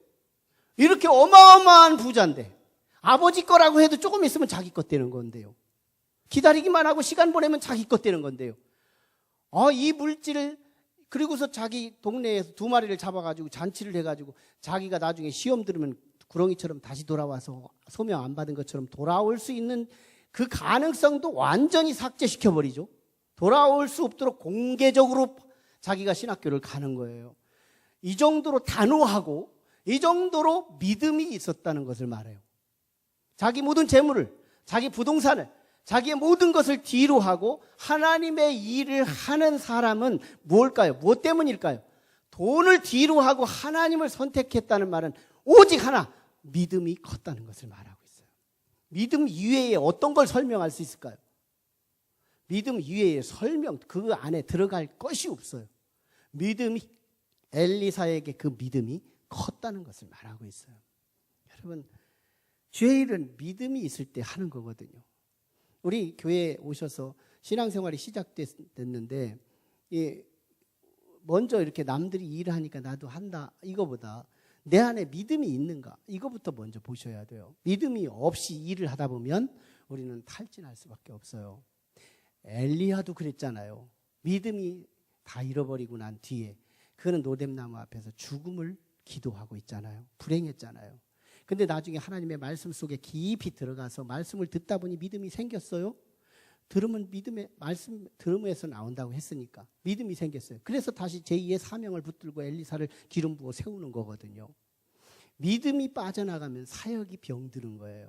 이렇게 어마어마한 부자인데 아버지 거라고 해도 조금 있으면 자기 것 되는 건데요. 기다리기만 하고 시간 보내면 자기 것 되는 건데요. 이 물질을 그리고서 자기 동네에서 2마리를 잡아가지고 잔치를 해가지고 자기가 나중에 시험 들으면 구렁이처럼 다시 돌아와서 소명 안 받은 것처럼 돌아올 수 있는 그 가능성도 완전히 삭제시켜버리죠. 돌아올 수 없도록 공개적으로 자기가 신학교를 가는 거예요. 이 정도로 단호하고 이 정도로 믿음이 있었다는 것을 말해요. 자기 모든 재물을, 자기 부동산을, 자기의 모든 것을 뒤로 하고 하나님의 일을 하는 사람은 뭘까요? 무엇 때문일까요? 돈을 뒤로 하고 하나님을 선택했다는 말은 오직 하나, 믿음이 컸다는 것을 말하고 있어요. 믿음 이외에 어떤 걸 설명할 수 있을까요? 믿음 이외에 그 안에 들어갈 것이 없어요. 믿음이, 엘리사에게 그 믿음이 컸다는 것을 말하고 있어요. 여러분, 주의 일은 믿음이 있을 때 하는 거거든요. 우리 교회에 오셔서 신앙생활이 시작됐는데 먼저 이렇게 남들이 일을 하니까 나도 한다 이거보다 내 안에 믿음이 있는가 이거부터 먼저 보셔야 돼요. 믿음이 없이 일을 하다 보면 우리는 탈진할 수밖에 없어요. 엘리야도 그랬잖아요. 믿음이 다 잃어버리고 난 뒤에 그는 노뎀나무 앞에서 죽음을 기도하고 있잖아요. 불행했잖아요. 근데 나중에 하나님의 말씀 속에 깊이 들어가서 말씀을 듣다 보니 믿음이 생겼어요. 들으면 말씀 들음에서 나온다고 했으니까 믿음이 생겼어요. 그래서 다시 제2의 사명을 붙들고 엘리사를 기름 부어 세우는 거거든요. 믿음이 빠져나가면 사역이 병드는 거예요.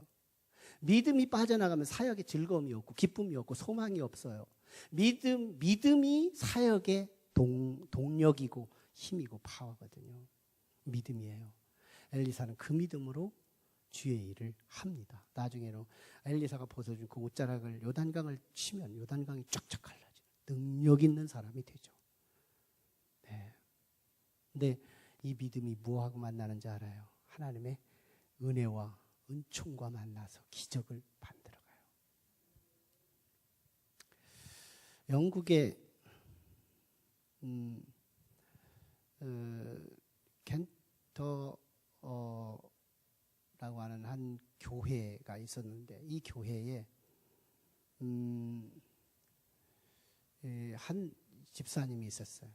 믿음이 빠져나가면 사역에 즐거움이 없고 기쁨이 없고 소망이 없어요. 믿음이 사역의 동력이고 힘이고 파워거든요. 믿음이에요. 엘리사는 그 믿음으로 주의 일을 합니다. 나중에는 엘리사가 벗어준 그 옷자락을 요단강을 치면 요단강이 쫙쫙 갈라져요. 능력 있는 사람이 되죠. 네. 근데 이 믿음이 뭐하고 만나는지 알아요? 하나님의 은혜와 은총과 만나서 기적을 만들어가요. 영국의 켄터라고 하는 한 교회가 있었는데 이 교회에 한 집사님이 있었어요.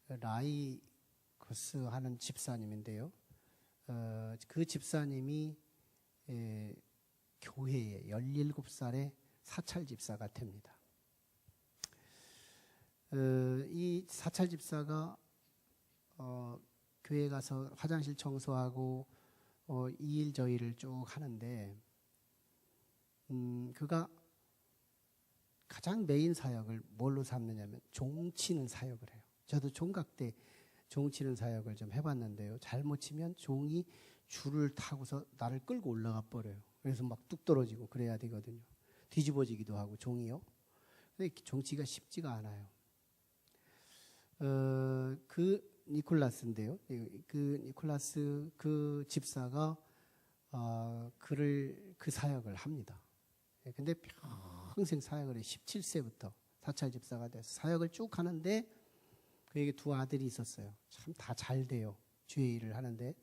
라이거스 하는 집사님인데요. 그 집사님이 교회에 17살에 사찰 집사가 됩니다. 이 사찰 집사가 교회 가서 화장실 청소하고 이 일 저 일을 쭉 하는데 그가 가장 메인 사역을 뭘로 삼느냐면 종치는 사역을 해요. 저도 종각 때 종치는 사역을 좀 해봤는데요. 잘못 치면 종이 줄을 타고서 나를 끌고 올라가 버려요. 그래서 막 뚝 떨어지고 그래야 되거든요. 뒤집어지기도 하고 종이요. 근데 종치기가 쉽지가 않아요. 그 니콜라스인데요. 그 니콜라스 그 집사가 그 사역을 합니다. 근데 평생 사역을 해. 17세부터 사찰 집사가 돼서 사역을 쭉 하는데 그에게 두 아들이 있었어요. 참 다 잘 돼요. 주의 일을 하는데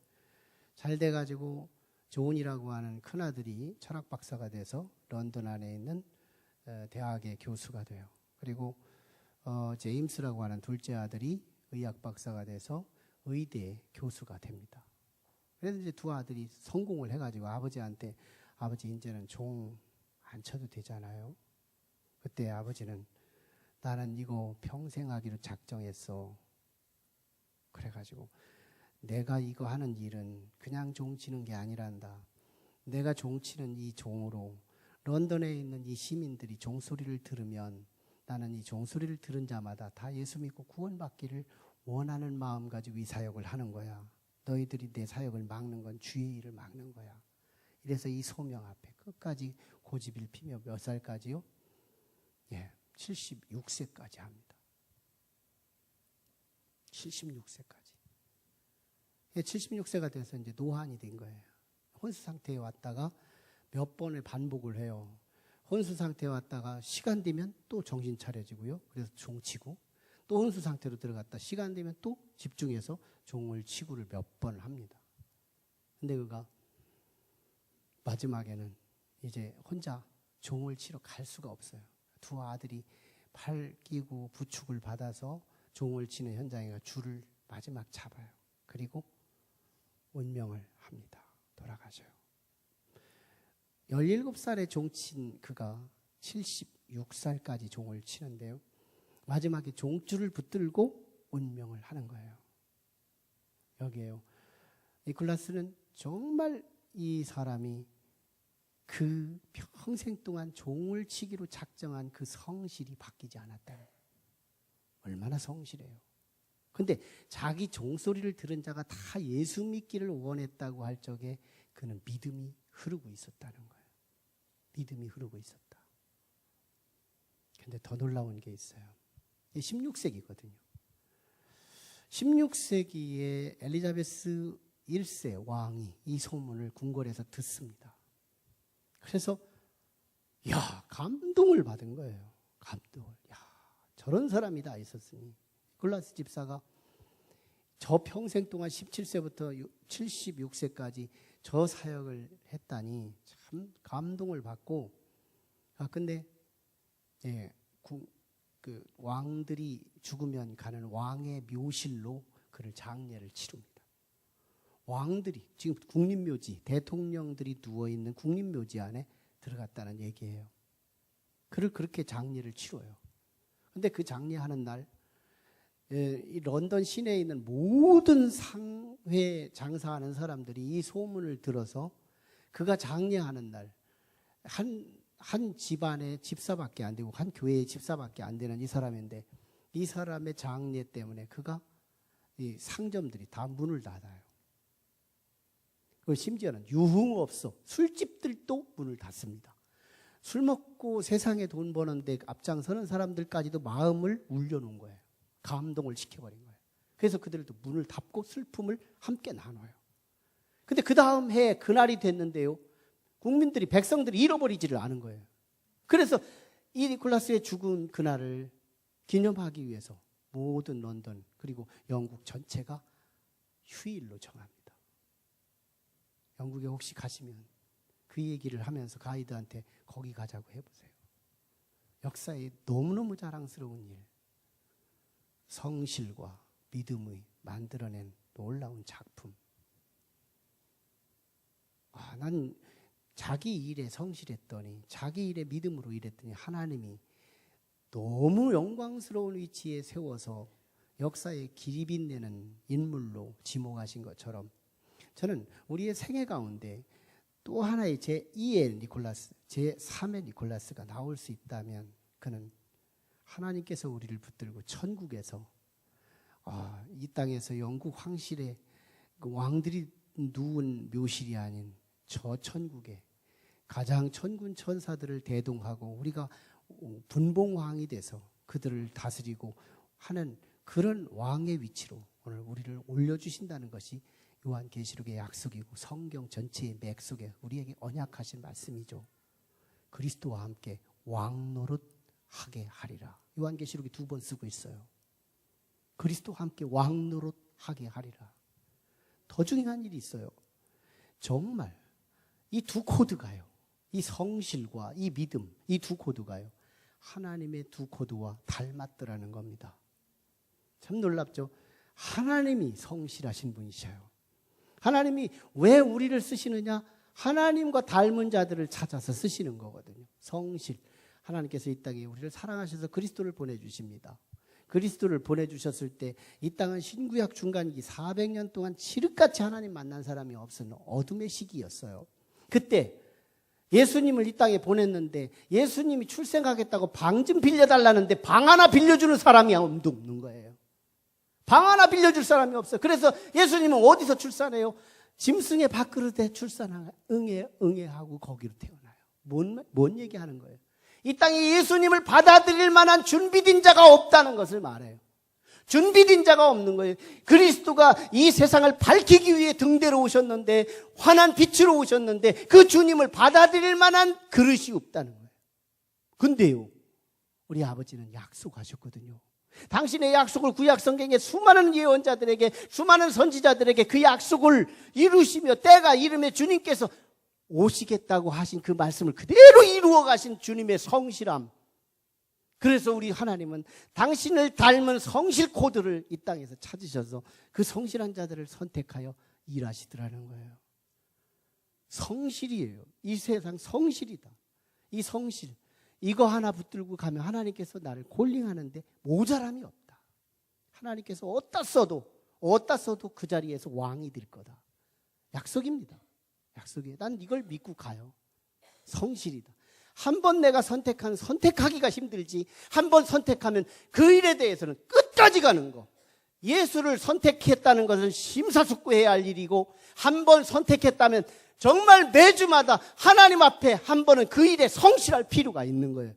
잘 돼가지고 존이라고 하는 큰아들이 철학 박사가 돼서 런던 안에 있는 대학의 교수가 돼요. 그리고 제임스라고 하는 둘째 아들이 의학 박사가 돼서 의대 교수가 됩니다. 그래서 이제 두 아들이 성공을 해가지고 아버지한테 아버지 이제는 종 안 쳐도 되잖아요. 그때 아버지는 나는 이거 평생 하기로 작정했어. 그래가지고 내가 이거 하는 일은 그냥 종 치는 게 아니란다. 내가 종 치는 이 종으로 런던에 있는 이 시민들이 종소리를 들으면 나는 이 종소리를 들은 자마다 다 예수 믿고 구원받기를 원하는 마음 가지고 이 사역을 하는 거야. 너희들이 내 사역을 막는 건 주의 일을 막는 거야. 이래서 이 소명 앞에 끝까지 고집을 피며 몇 살까지요? 76세까지 합니다. 76세까지. 76세가 돼서 이제 노환이 된 거예요. 혼수 상태에 왔다가 몇 번을 반복을 해요. 혼수 상태에 왔다가 시간 되면 또 정신 차려지고요. 그래서 종 치고 또 혼수 상태로 들어갔다 시간 되면 또 집중해서 종을 치고를 몇 번 합니다. 근데 그가 마지막에는 이제 혼자 종을 치러 갈 수가 없어요. 두 아들이 팔 끼고 부축을 받아서 종을 치는 현장에 줄을 마지막 잡아요. 그리고 운명을 합니다. 돌아가셔요. 17살에 종친 그가 76살까지 종을 치는데요. 마지막에 종줄을 붙들고 운명을 하는 거예요. 여기에요. 니콜라스는 정말 이 사람이 그 평생 동안 종을 치기로 작정한 그 성실이 바뀌지 않았다. 얼마나 성실해요. 근데 자기 종소리를 들은 자가 다 예수 믿기를 원했다고 할 적에 그는 믿음이 흐르고 있었다는 거예요. 믿음이 흐르고 있었다. 근데 더 놀라운 게 있어요. 16세기거든요. 16세기에 엘리자베스 1세 왕이 이 소문을 궁궐에서 듣습니다. 그래서 감동을 받은 거예요. 감동을. 저런 사람이 다 있었으니. 니콜라스 집사가 저 평생 동안 17세부터 76세까지 저 사역을 했다니 참 감동을 받고 근데 그 왕들이 죽으면 가는 왕의 묘실로 그를 장례를 치릅니다. 왕들이 지금 국립묘지 대통령들이 누워있는 국립묘지 안에 들어갔다는 얘기예요. 그를 그렇게 장례를 치러요. 근데 그 장례하는 날 이 런던 시내에 있는 모든 상회 장사하는 사람들이 이 소문을 들어서 그가 장례하는 날 한 집안의 집사밖에 안 되고 한 교회의 집사밖에 안 되는 이 사람인데 이 사람의 장례 때문에 그가 이 상점들이 다 문을 닫아요. 그리고 심지어는 유흥업소, 술집들도 문을 닫습니다. 술 먹고 세상에 돈 버는데 앞장서는 사람들까지도 마음을 울려놓은 거예요. 감동을 시켜버린 거예요. 그래서 그들도 문을 닫고 슬픔을 함께 나눠요. 근데 그 다음 해에 그날이 됐는데요, 국민들이, 백성들이 잃어버리지를 않은 거예요. 그래서 이 니콜라스의 죽은 그날을 기념하기 위해서 모든 런던 그리고 영국 전체가 휴일로 정합니다. 영국에 혹시 가시면 그 얘기를 하면서 가이드한테 거기 가자고 해보세요. 역사에 너무너무 자랑스러운 일, 성실과 믿음의 만들어낸 놀라운 작품. 난 자기 일에 성실했더니, 자기 일에 믿음으로 일했더니 하나님이 너무 영광스러운 위치에 세워서 역사에 길이 빛내는 인물로 지목하신 것처럼, 저는 우리의 생애 가운데 또 하나의 제2의 니콜라스, 제3의 니콜라스가 나올 수 있다면, 그는 하나님께서 우리를 붙들고 천국에서, 이 땅에서 영국 황실의 그 왕들이 누운 묘실이 아닌 저 천국에 가장 천군 천사들을 대동하고 우리가 분봉왕이 돼서 그들을 다스리고 하는 그런 왕의 위치로 오늘 우리를 올려주신다는 것이 요한계시록의 약속이고 성경 전체의 맥 속에 우리에게 언약하신 말씀이죠. 그리스도와 함께 왕노릇하게 하리라. 요한계시록이 2번 쓰고 있어요. 그리스도와 함께 왕노릇하게 하리라. 더 중요한 일이 있어요. 정말 이 두 코드가요, 이 성실과 이 믿음, 이 두 코드가요, 하나님의 두 코드와 닮았더라는 겁니다. 참 놀랍죠? 하나님이 성실하신 분이셔요. 하나님이 왜 우리를 쓰시느냐? 하나님과 닮은 자들을 찾아서 쓰시는 거거든요. 성실. 하나님께서 이 땅에 우리를 사랑하셔서 그리스도를 보내주십니다. 그리스도를 보내주셨을 때 이 땅은 신구약 중간기 400년 동안 칠흑같이 하나님 만난 사람이 없은 어둠의 시기였어요. 그때 예수님을 이 땅에 보냈는데 예수님이 출생하겠다고 방 좀 빌려달라는데 방 하나 빌려주는 사람이 없는 거예요. 방 하나 빌려줄 사람이 없어요. 그래서 예수님은 어디서 출산해요? 짐승의 밥그릇에 응애하고 거기로 태어나요. 뭔 얘기하는 거예요? 이 땅에 예수님을 받아들일 만한 준비된 자가 없다는 것을 말해요. 준비된 자가 없는 거예요. 그리스도가 이 세상을 밝히기 위해 등대로 오셨는데, 환한 빛으로 오셨는데 그 주님을 받아들일 만한 그릇이 없다는 거예요. 근데요, 우리 아버지는 약속하셨거든요. 당신의 약속을 구약 성경에 수많은 예언자들에게, 수많은 선지자들에게 그 약속을 이루시며 때가 이름에 주님께서 오시겠다고 하신 그 말씀을 그대로 이루어 가신 주님의 성실함. 그래서 우리 하나님은 당신을 닮은 성실 코드를 이 땅에서 찾으셔서 그 성실한 자들을 선택하여 일하시더라는 거예요. 성실이에요. 이 세상 성실이다. 이 성실, 이거 하나 붙들고 가면 하나님께서 나를 콜링하는데 모자람이 없다. 하나님께서 어디다 써도 그 자리에서 왕이 될 거다. 약속입니다. 약속이에요. 난 이걸 믿고 가요. 성실이다. 한 번 내가 선택하기가 힘들지, 한 번 선택하면 그 일에 대해서는 끝까지 가는 거. 예수를 선택했다는 것은 심사숙고해야 할 일이고, 한 번 선택했다면 정말 매주마다 하나님 앞에 한 번은 그 일에 성실할 필요가 있는 거예요.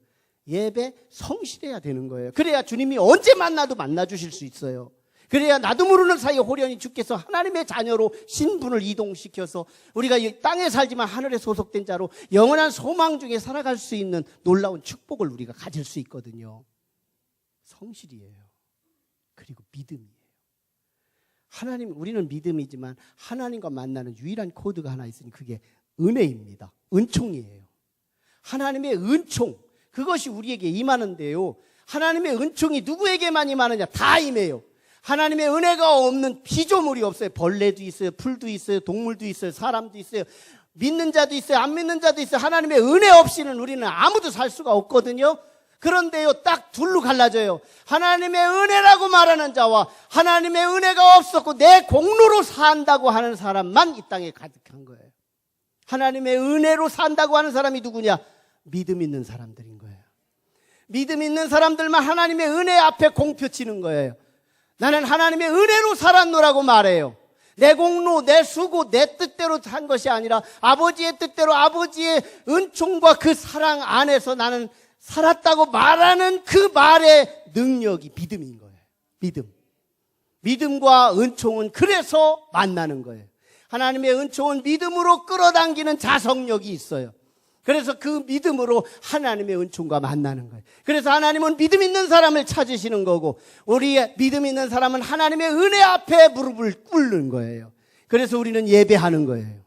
예배 성실해야 되는 거예요. 그래야 주님이 언제 만나도 만나주실 수 있어요. 그래야 나도 모르는 사이에 호련히 주께서 하나님의 자녀로 신분을 이동시켜서 우리가 이 땅에 살지만 하늘에 소속된 자로 영원한 소망 중에 살아갈 수 있는 놀라운 축복을 우리가 가질 수 있거든요. 성실이에요. 그리고 믿음이에요. 우리는 믿음이지만 하나님과 만나는 유일한 코드가 하나 있으니 그게 은혜입니다. 은총이에요. 하나님의 은총, 그것이 우리에게 임하는데요, 하나님의 은총이 누구에게만 임하느냐? 다 임해요. 하나님의 은혜가 없는 피조물이 없어요. 벌레도 있어요, 풀도 있어요, 동물도 있어요, 사람도 있어요, 믿는 자도 있어요, 안 믿는 자도 있어요. 하나님의 은혜 없이는 우리는 아무도 살 수가 없거든요. 그런데요, 딱 둘로 갈라져요. 하나님의 은혜라고 말하는 자와 하나님의 은혜가 없었고 내 공로로 산다고 하는 사람만 이 땅에 가득한 거예요. 하나님의 은혜로 산다고 하는 사람이 누구냐? 믿음 있는 사람들인 거예요. 믿음 있는 사람들만 하나님의 은혜 앞에 공표 치는 거예요. 나는 하나님의 은혜로 살았노라고 말해요. 내 공로, 내 수고, 내 뜻대로 한 것이 아니라 아버지의 뜻대로, 아버지의 은총과 그 사랑 안에서 나는 살았다고 말하는 그 말의 능력이 믿음인 거예요. 믿음. 믿음과 은총은 그래서 만나는 거예요. 하나님의 은총은 믿음으로 끌어당기는 자성력이 있어요. 그래서 그 믿음으로 하나님의 은총과 만나는 거예요. 그래서 하나님은 믿음 있는 사람을 찾으시는 거고, 우리의 믿음 있는 사람은 하나님의 은혜 앞에 무릎을 꿇는 거예요. 그래서 우리는 예배하는 거예요.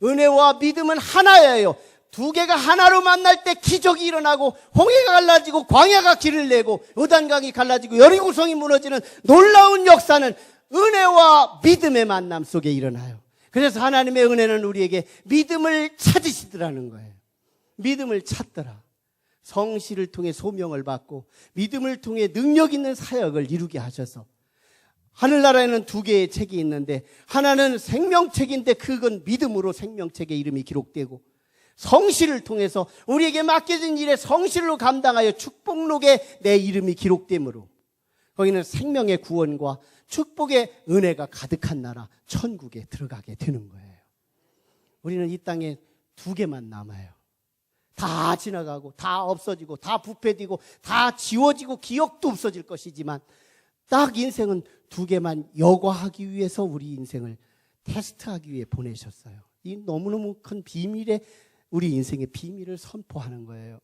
은혜와 믿음은 하나예요. 두 개가 하나로 만날 때 기적이 일어나고, 홍해가 갈라지고 광야가 길을 내고 요단강이 갈라지고 여리고성이 무너지는 놀라운 역사는 은혜와 믿음의 만남 속에 일어나요. 그래서 하나님의 은혜는 우리에게 믿음을 찾으시더라는 거예요. 믿음을 찾더라. 성실을 통해 소명을 받고 믿음을 통해 능력 있는 사역을 이루게 하셔서, 하늘나라에는 두 개의 책이 있는데 하나는 생명책인데 그건 믿음으로 생명책에 이름이 기록되고, 성실을 통해서 우리에게 맡겨진 일에 성실로 감당하여 축복록에 내 이름이 기록되므로 거기는 생명의 구원과 축복의 은혜가 가득한 나라 천국에 들어가게 되는 거예요. 우리는 이 땅에 두 개만 남아요. 다 지나가고 다 없어지고 다 부패되고 다 지워지고 기억도 없어질 것이지만, 딱 인생은 두 개만 여과하기 위해서 우리 인생을 테스트하기 위해 보내셨어요. 이 너무너무 큰 비밀의, 우리 인생의 비밀을 선포하는 거예요.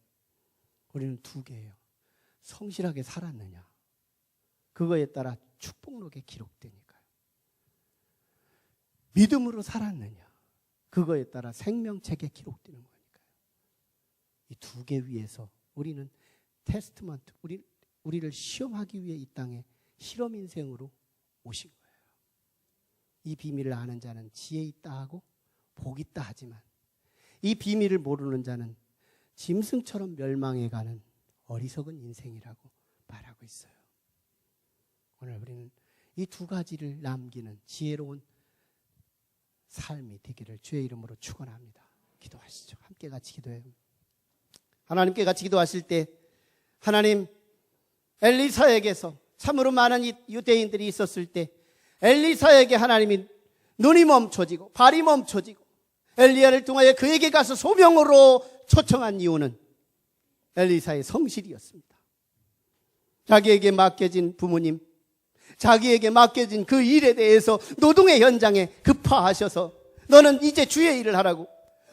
우리는 두 개예요. 성실하게 살았느냐, 그거에 따라 축복록에 기록되니까요. 믿음으로 살았느냐, 그거에 따라 생명책에 기록되는 거니까요. 이 두 개 위에서 우리는 테스트먼트, 우리를 시험하기 위해 이 땅에 실험 인생으로 오신 거예요. 이 비밀을 아는 자는 지혜 있다 하고 복 있다 하지만, 이 비밀을 모르는 자는 짐승처럼 멸망해가는 어리석은 인생이라고 말하고 있어요. 오늘 우리는 이 두 가지를 남기는 지혜로운 삶이 되기를 주의 이름으로 축원합니다. 기도하시죠. 함께 같이 기도해요. 하나님께 같이 기도하실 때, 하나님, 엘리사에게서 참으로 많은 유대인들이 있었을 때 엘리사에게 하나님이 눈이 멈춰지고 발이 멈춰지고 엘리야를 통하여 그에게 가서 소명으로 초청한 이유는 엘리사의 성실이었습니다. 자기에게 맡겨진 부모님, 자기에게 맡겨진 그 일에 대해서 노동의 현장에 급파하셔서 너는 이제 주의 일을 하라고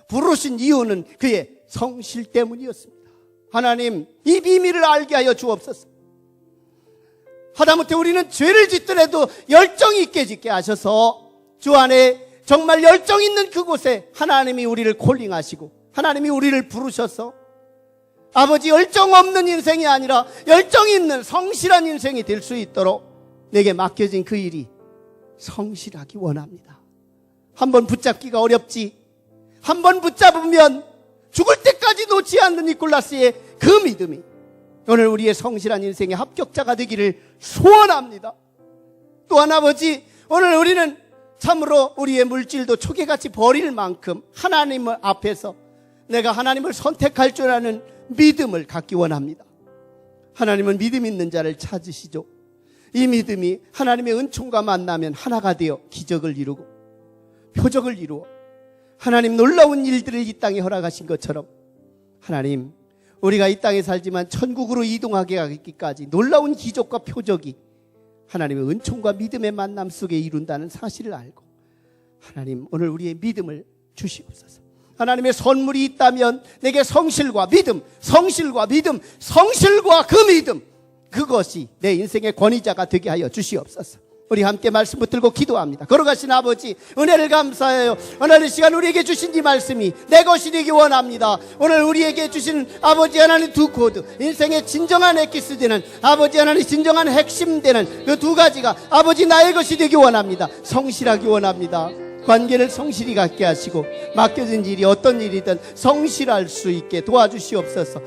부르신 이유는 그의 성실 때문이었습니다. 하나님, 이 비밀을 알게 하여 주옵소서. 하다못해 우리는 죄를 짓더라도 열정 있게 짓게 하셔서 주 안에 정말 열정 있는 그곳에 하나님이 우리를 콜링하시고 하나님이 우리를 부르셔서 아버지, 열정 없는 인생이 아니라 열정 있는 성실한 인생이 될 수 있도록 내게 맡겨진 그 일이 성실하기 원합니다. 한번 붙잡기가 어렵지, 한번 붙잡으면 죽을 때까지 놓지 않는 니콜라스의 그 믿음이 오늘 우리의 성실한 인생의 합격자가 되기를 소원합니다. 또한 아버지, 오늘 우리는 참으로 우리의 물질도 초계같이 버릴 만큼 하나님 앞에서 내가 하나님을 선택할 줄 아는 믿음을 갖기 원합니다. 하나님은 믿음 있는 자를 찾으시죠. 이 믿음이 하나님의 은총과 만나면 하나가 되어 기적을 이루고 표적을 이루어 하나님 놀라운 일들을 이 땅에 허락하신 것처럼, 하나님, 우리가 이 땅에 살지만 천국으로 이동하게 하기까지 놀라운 기적과 표적이 하나님의 은총과 믿음의 만남 속에 이룬다는 사실을 알고, 하나님, 오늘 우리의 믿음을 주시옵소서. 하나님의 선물이 있다면 내게 성실과 믿음, 성실과 믿음, 성실과 그 믿음, 그것이 내 인생의 권위자가 되게 하여 주시옵소서. 우리 함께 말씀 붙들고 기도합니다. 걸어가신 아버지, 은혜를 감사해요. 오늘 이 시간 우리에게 주신 이 말씀이 내 것이 되기 원합니다. 오늘 우리에게 주신 아버지 하나님 두 코드, 인생의 진정한 엑기스 되는 아버지 하나님 진정한 핵심 되는 그 두 가지가 아버지 나의 것이 되기 원합니다. 성실하기 원합니다. 관계를 성실히 갖게 하시고 맡겨진 일이 어떤 일이든 성실할 수 있게 도와주시옵소서.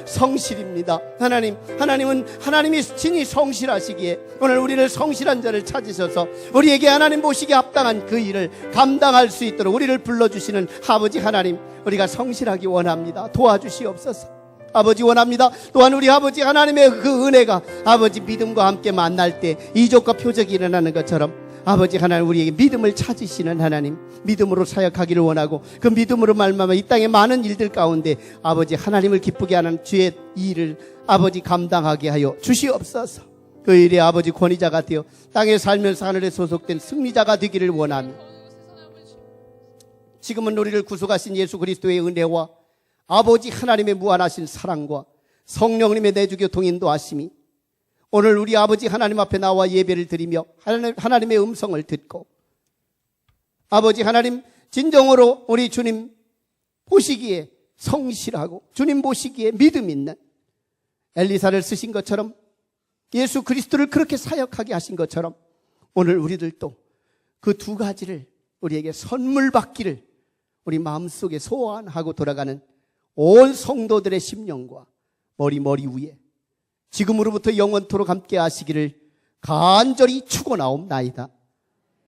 성실입니다. 하나님은 하나님이 친히 성실하시기에 오늘 우리를 성실한 자를 찾으셔서 우리에게 하나님 모시기 합당한 그 일을 감당할 수 있도록 우리를 불러주시는 아버지 하나님, 우리가 성실하기 원합니다. 도와주시옵소서. 아버지 원합니다. 또한 우리 아버지 하나님의 그 은혜가 아버지 믿음과 함께 만날 때 이적과 표적이 일어나는 것처럼 아버지 하나님, 우리에게 믿음을 찾으시는 하나님, 믿음으로 사역하기를 원하고 그 믿음으로 말미암아 이 땅의 많은 일들 가운데 아버지 하나님을 기쁘게 하는 주의 일을 아버지 감당하게 하여 주시옵소서. 그 일의 아버지 권위자가 되어 땅에 살면서 하늘에 소속된 승리자가 되기를 원하며, 지금은 우리를 구속하신 예수 그리스도의 은혜와 아버지 하나님의 무한하신 사랑과 성령님의 내주교 동인도하심이 오늘 우리 아버지 하나님 앞에 나와 예배를 드리며 하나님의 음성을 듣고, 아버지 하나님 진정으로 우리 주님 보시기에 성실하고 주님 보시기에 믿음 있는 엘리사를 쓰신 것처럼, 예수 그리스도를 그렇게 사역하게 하신 것처럼 오늘 우리들도 그 두 가지를 우리에게 선물 받기를 우리 마음속에 소원하고 돌아가는 온 성도들의 심령과 머리 위에 지금으로부터 영원토록 함께 하시기를 간절히 축원하옵나이다.